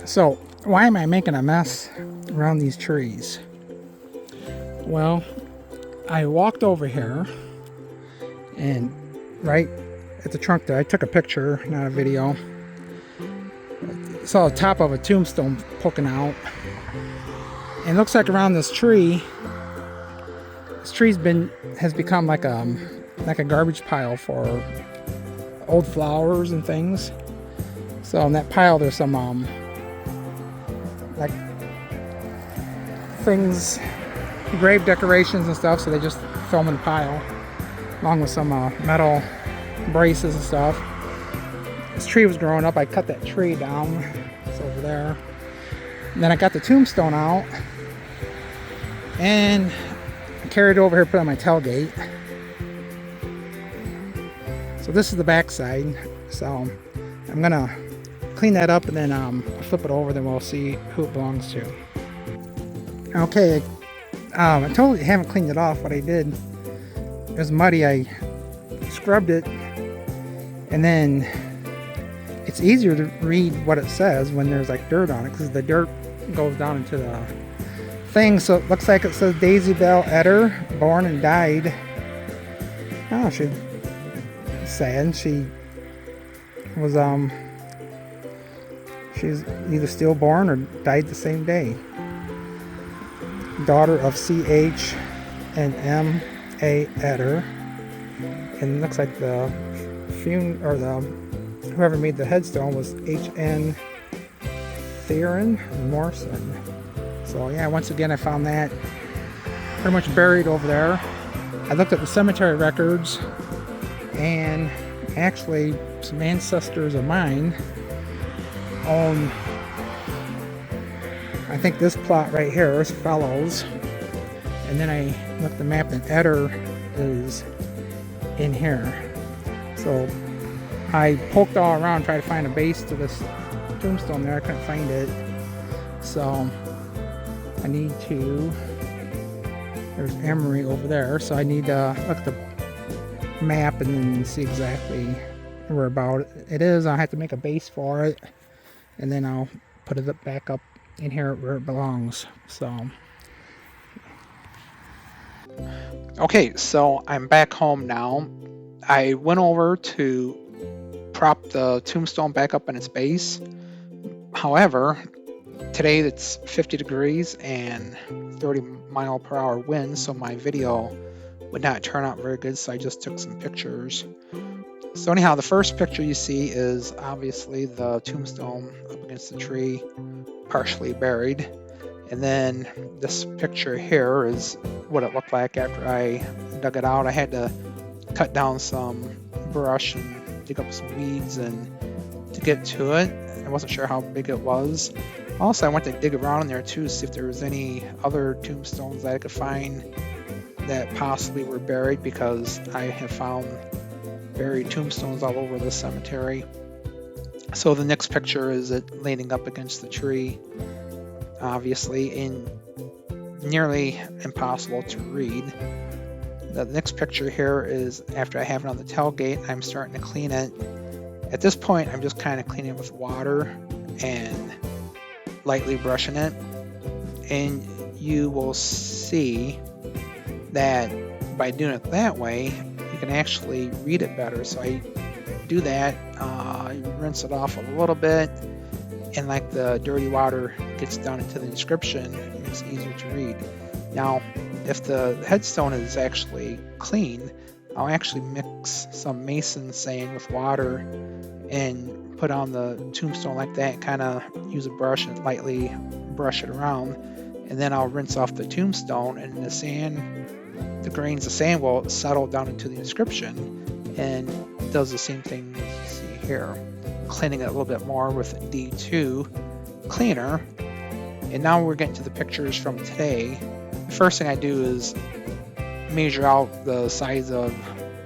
So, why am I making a mess around these trees? Well, I walked over here and right at the trunk there, I took a picture, not a video. Saw the top of a tombstone poking out. And it looks like around this tree's has become like a garbage pile for old flowers and things. So in that pile there's some like things, grave decorations and stuff, so they just throw them in the pile along with some metal braces and stuff. This tree was growing up. I cut that tree down. It's over there. And then I got the tombstone out and carried it over here, put it on my tailgate. So this is the back side. So I'm gonna clean that up and then flip it over, then we'll see who it belongs to. Okay, I totally haven't cleaned it off. What I did, it was muddy. I scrubbed it, and then it's easier to read what it says when there's like dirt on it, because the dirt goes down into the thing. So it looks like it says Daisie Bell Etter, born and died. Oh, she's sad. She was she's either stillborn or died the same day. Daughter of C.H. and M.A. Etter. And it looks like the whoever made the headstone was H.N. Theron Morrison. So yeah, once again I found that pretty much buried over there. I looked at the cemetery records, and actually some ancestors of mine own, I think this plot right here is Fellows. And then I looked at the map and Etter is in here. So I poked all around, tried to find a base to this tombstone there. I couldn't find it. So I need to, there's Emery over there. So I need to look at the map and then see exactly where about it is. I'll have to make a base for it, and then I'll put it back up in here where it belongs. So okay, so I'm back home now. I went over to prop the tombstone back up in its base. However, today it's 50 degrees and 30-mile-per-hour winds, so my video would not turn out very good, so I just took some pictures. So anyhow, the first picture you see is obviously the tombstone up against the tree, partially buried. And then this picture here is what it looked like after I dug it out. I had to cut down some brush and dig up some weeds and to get to it. I wasn't sure how big it was. Also, I went to dig around in there too to see if there was any other tombstones that I could find that possibly were buried, because I have found buried tombstones all over the cemetery. So the next picture is it leaning up against the tree, obviously, and nearly impossible to read. The next picture here is after I have it on the tailgate. I'm starting to clean it. At this point, I'm just kind of cleaning it with water and lightly brushing it, and you will see that by doing it that way, you can actually read it better. So I do that, rinse it off a little bit, and like the dirty water gets down into the inscription, it makes it easier to read. Now, if the headstone is actually clean, I'll actually mix some mason sand with water and put on the tombstone like that, kind of use a brush and lightly brush it around, and then I'll rinse off the tombstone, and the sand, the grains of sand will settle down into the inscription, and it does the same thing as you see here, cleaning it a little bit more with D2 cleaner. And now we're getting to the pictures from today. The first thing I do is measure out the size of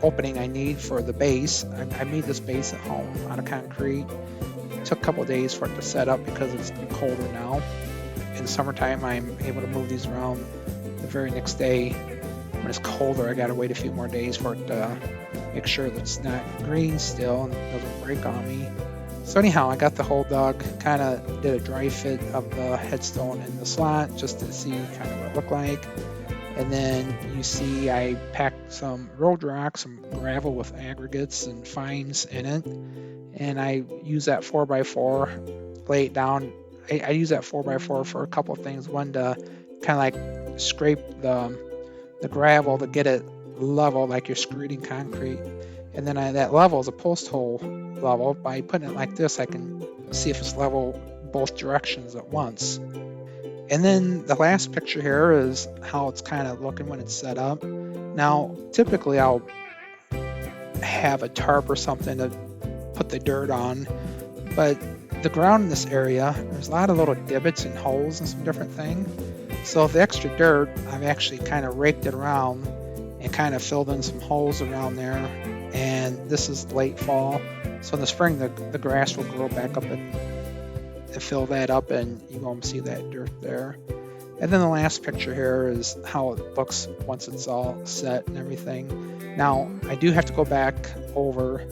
opening I need for the base. I made this base at home out of concrete. It took a couple of days for it to set up because it's colder now. In the summertime, I'm able to move these around the very next day. when it's colder, I gotta wait a few more days for it to make sure that it's not green still and doesn't break on me. So anyhow, I got the whole dug, kind of did a dry fit of the headstone in the slot just to see kind of what it looked like. And then you see I packed some road rock, some gravel with aggregates and fines in it. And I use that 4x4, lay it down. I use that 4x4 for a couple of things. One, to kind of like scrape the gravel to get it level like you're screeding concrete. And then that level is a post hole level. By putting it like this, I can see if it's level both directions at once. And then the last picture here is how it's kind of looking when it's set up. Now, typically I'll have a tarp or something to put the dirt on, but the ground in this area, there's a lot of little divots and holes and some different things. So the extra dirt, I've actually kind of raked it around and kind of filled in some holes around there. And this is late fall, so in the spring the grass will grow back up and fill that up, and you won't see that dirt there. And then the last picture here is how it looks once it's all set and everything. Now I do have to go back over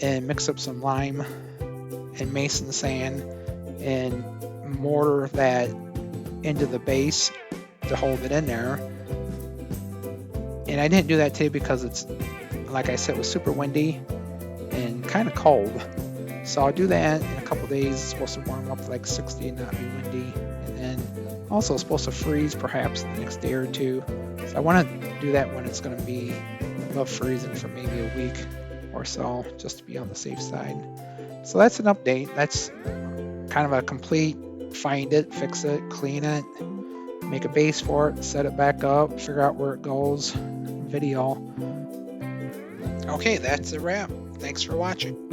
and mix up some lime and mason sand and mortar that into the base to hold it in there. And I didn't do that today because it's, like I said, it was super windy and kind of cold. So I'll do that in a couple days. It's supposed to warm up to like 60 and not be windy. And then also it's supposed to freeze perhaps the next day or two. So I want to do that when it's going to be above freezing for maybe a week or so, just to be on the safe side. So that's an update. That's kind of a complete find it, fix it, clean it, make a base for it, set it back up, figure out where it goes video. Okay, that's a wrap. Thanks for watching.